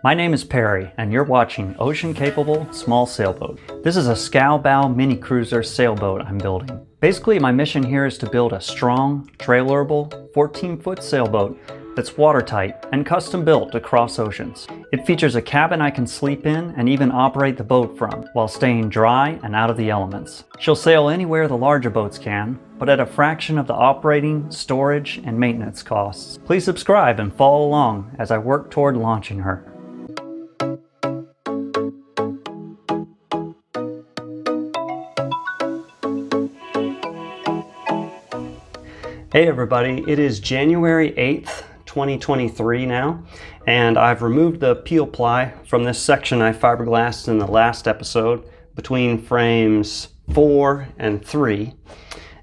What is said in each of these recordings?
My name is Perry, and you're watching Ocean Capable Small Sailboat. This is a scow bow mini cruiser sailboat I'm building. Basically, my mission here is to build a strong, trailerable, 14-foot sailboat that's watertight and custom built to cross oceans. It features a cabin I can sleep in and even operate the boat from, while staying dry and out of the elements. She'll sail anywhere the larger boats can, but at a fraction of the operating, storage, and maintenance costs. Please subscribe and follow along as I work toward launching her. Hey everybody, it is January 8th, 2023 now, and I've removed the peel ply from this section I fiberglassed in the last episode between frames 4 and 3.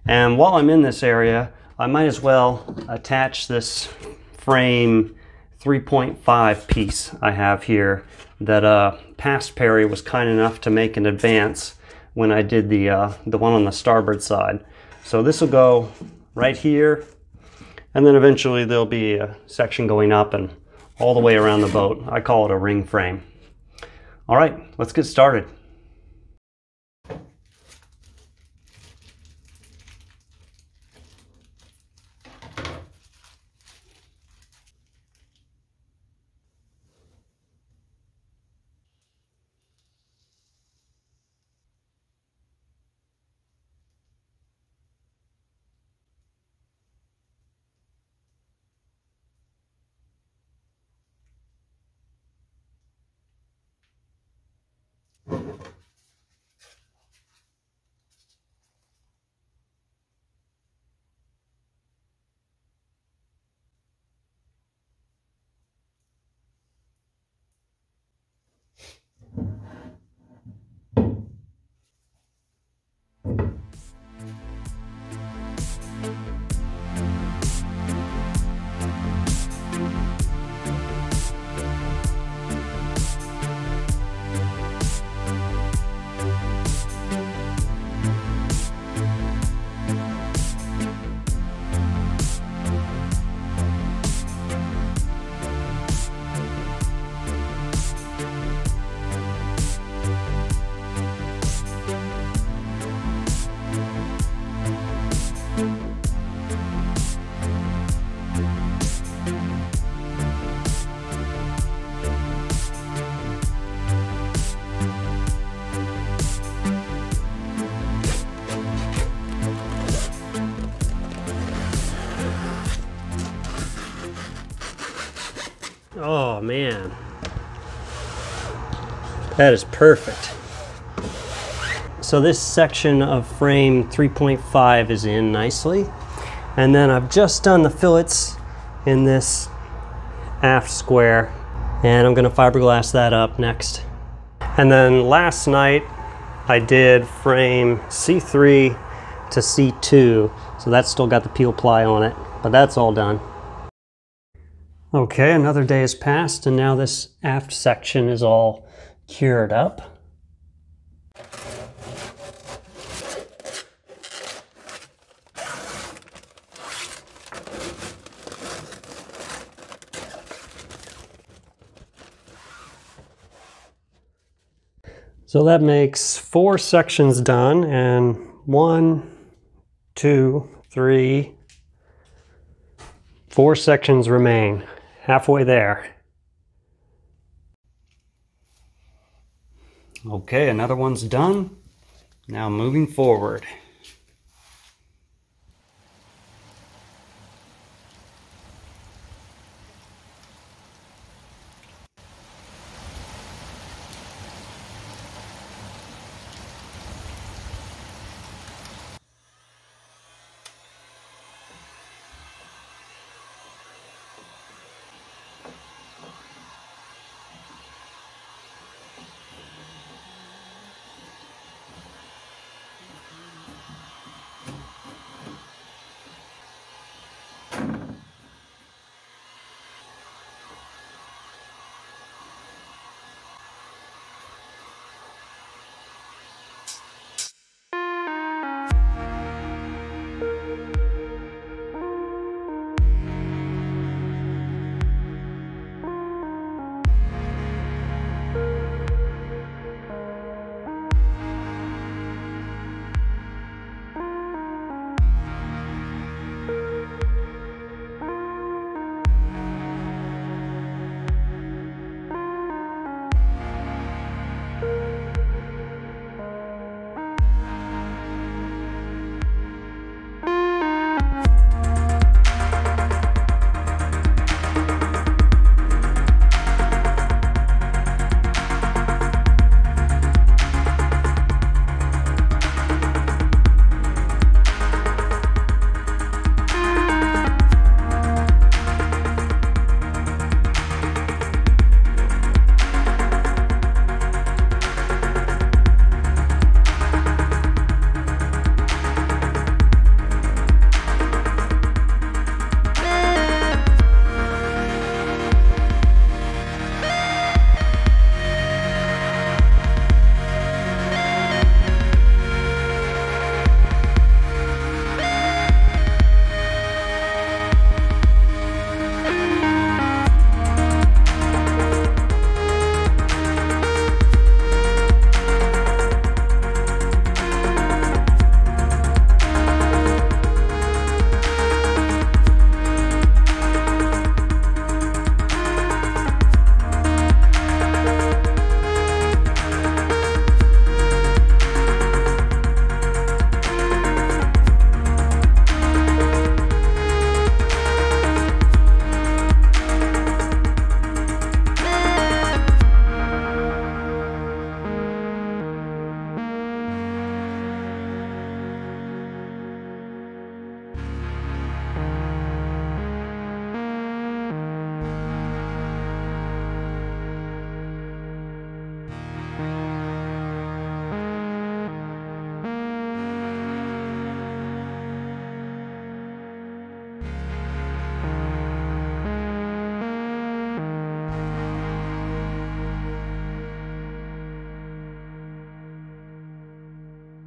And while I'm in this area, I might as well attach this frame 3.5 piece I have here that past Perry was kind enough to make in advance when I did the one on the starboard side. So this will go right here, and then eventually there'll be a section going up and all the way around the boat. I call it a ring frame. All right, let's get started. Oh man, that is perfect. So this section of frame 3.5 is in nicely, and then I've just done the fillets in this aft square, and I'm going to fiberglass that up next. And then last night I did frame C3 to C2, so that's still got the peel ply on it, but that's all done. Okay, another day has passed, and now this aft section is all cured up. So that makes 4 sections done, and 1, 2, 3, 4 sections remain. Halfway there. Okay, another one's done. Now moving forward.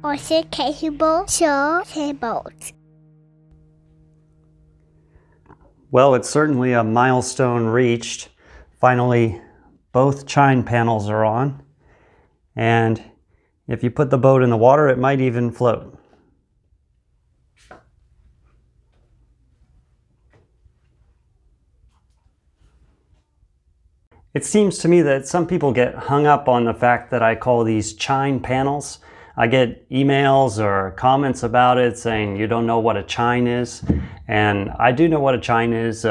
Also capable show sailboat. Well, it's certainly a milestone reached. Finally, both chine panels are on. And if you put the boat in the water, it might even float. It seems to me that some people get hung up on the fact that I call these chine panels. I get emails or comments about it saying you don't know what a chine is. And I do know what a chine is.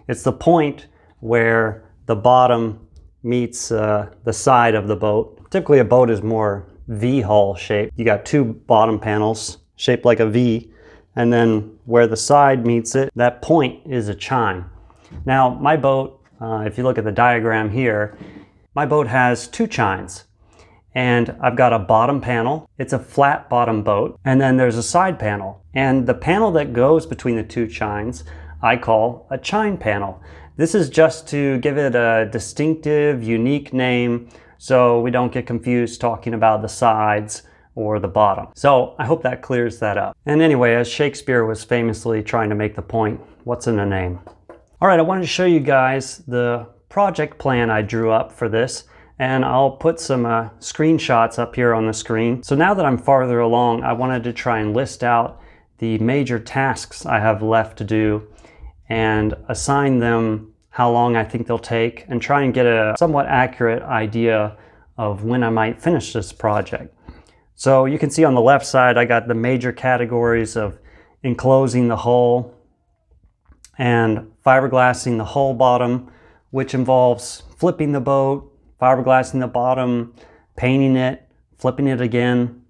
It's the point where the bottom meets the side of the boat. Typically a boat is more V-hull shaped. You got two bottom panels shaped like a V, and then where the side meets it, that point is a chine. Now my boat, if you look at the diagram here, my boat has two chines. And I've got a bottom panel. It's a flat bottom boat. And then there's a side panel. And the panel that goes between the two chines, I call a chine panel. This is just to give it a distinctive, unique name so we don't get confused talking about the sides or the bottom. So I hope that clears that up. And anyway, as Shakespeare was famously trying to make the point, what's in a name? All right, I wanted to show you guys the project plan I drew up for this. And I'll put some screenshots up here on the screen. So now that I'm farther along, I wanted to try and list out the major tasks I have left to do and assign them how long I think they'll take and try and get a somewhat accurate idea of when I might finish this project. So you can see on the left side, I got the major categories of enclosing the hull and fiberglassing the hull bottom, which involves flipping the boat, fiberglassing the bottom, painting it, flipping it again.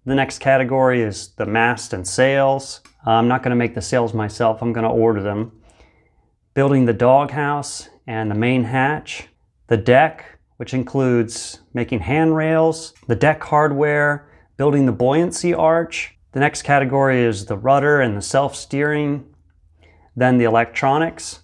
The next category is the mast and sails. I'm not going to make the sails myself, I'm going to order them. Building the doghouse and the main hatch. The deck, which includes making handrails, the deck hardware, building the buoyancy arch. The next category is the rudder and the self-steering. Then the electronics.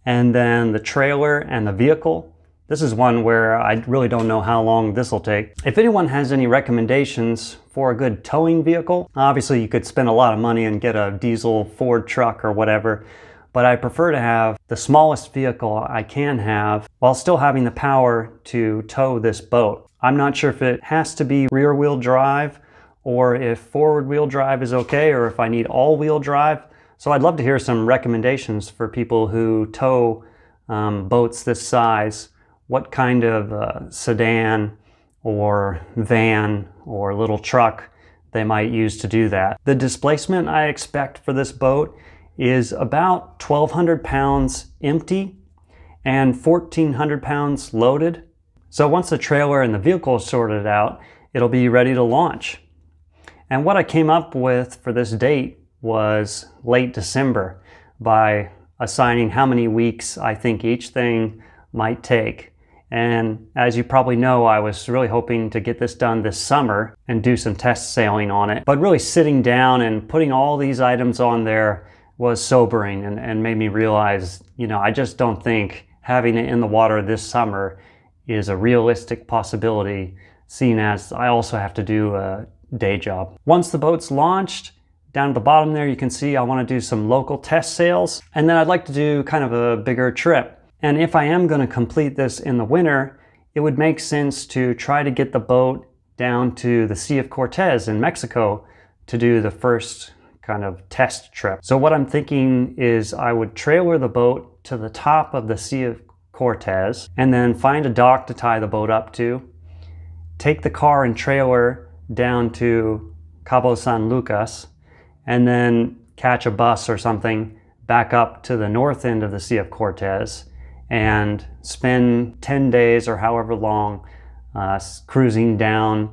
And then the trailer and the vehicle. This is one where I really don't know how long this will take. If anyone has any recommendations for a good towing vehicle, obviously you could spend a lot of money and get a diesel Ford truck or whatever, but I prefer to have the smallest vehicle I can have while still having the power to tow this boat. I'm not sure if it has to be rear wheel drive or if forward wheel drive is okay, or if I need all wheel drive. So I'd love to hear some recommendations for people who tow boats this size. What kind of sedan or van or little truck they might use to do that. The displacement I expect for this boat is about 1,200 pounds empty and 1,400 pounds loaded. So once the trailer and the vehicle is sorted out, it'll be ready to launch. And what I came up with for this date was late December by assigning how many weeks I think each thing might take. And as you probably know, I was really hoping to get this done this summer and do some test sailing on it. But really sitting down and putting all these items on there was sobering and made me realize, you know, I just don't think having it in the water this summer is a realistic possibility, seeing as I also have to do a day job. Once the boat's launched, down at the bottom there you can see I want to do some local test sails, and then I'd like to do kind of a bigger trip. And if I am going to complete this in the winter, it would make sense to try to get the boat down to the Sea of Cortez in Mexico to do the first kind of test trip. So what I'm thinking is I would trailer the boat to the top of the Sea of Cortez and then find a dock to tie the boat up to, take the car and trailer down to Cabo San Lucas, and then catch a bus or something back up to the north end of the Sea of Cortez and spend 10 days or however long cruising down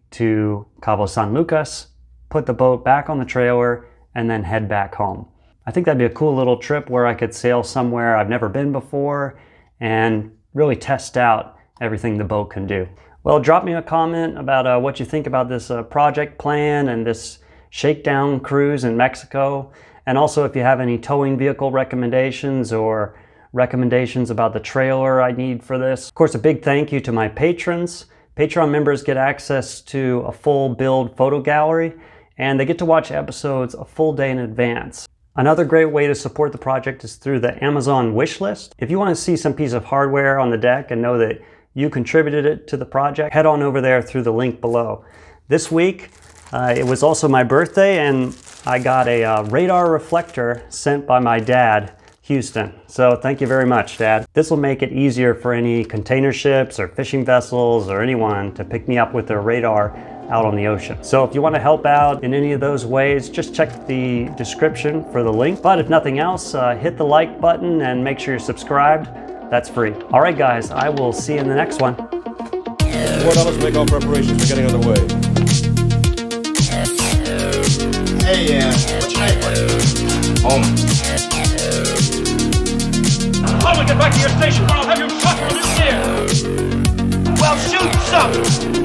to Cabo San Lucas, put the boat back on the trailer, and then head back home. I think that'd be a cool little trip where I could sail somewhere I've never been before and really test out everything the boat can do. Well, drop me a comment about what you think about this project plan and this shakedown cruise in Mexico. And also if you have any towing vehicle recommendations or recommendations about the trailer I need for this. Of course, a big thank you to my patrons. Patreon members get access to a full build photo gallery, and they get to watch episodes a full day in advance. Another great way to support the project is through the Amazon wish list. If you want to see some piece of hardware on the deck and know that you contributed it to the project, head on over there through the link below. This week, it was also my birthday, and I got a radar reflector sent by my dad, Houston. So thank you very much, Dad. This will make it easier for any container ships or fishing vessels or anyone to pick me up with their radar out on the ocean. So if you want to help out in any of those ways, just check the description for the link. But if nothing else, hit the like button and make sure you're subscribed. That's free. All right, guys, I will see you in the next one. $4 to make all preparations for getting underway. Hey, what's your name, buddy? Home. Get back to your station, or I'll have you shot from in the air! Well, shoot something!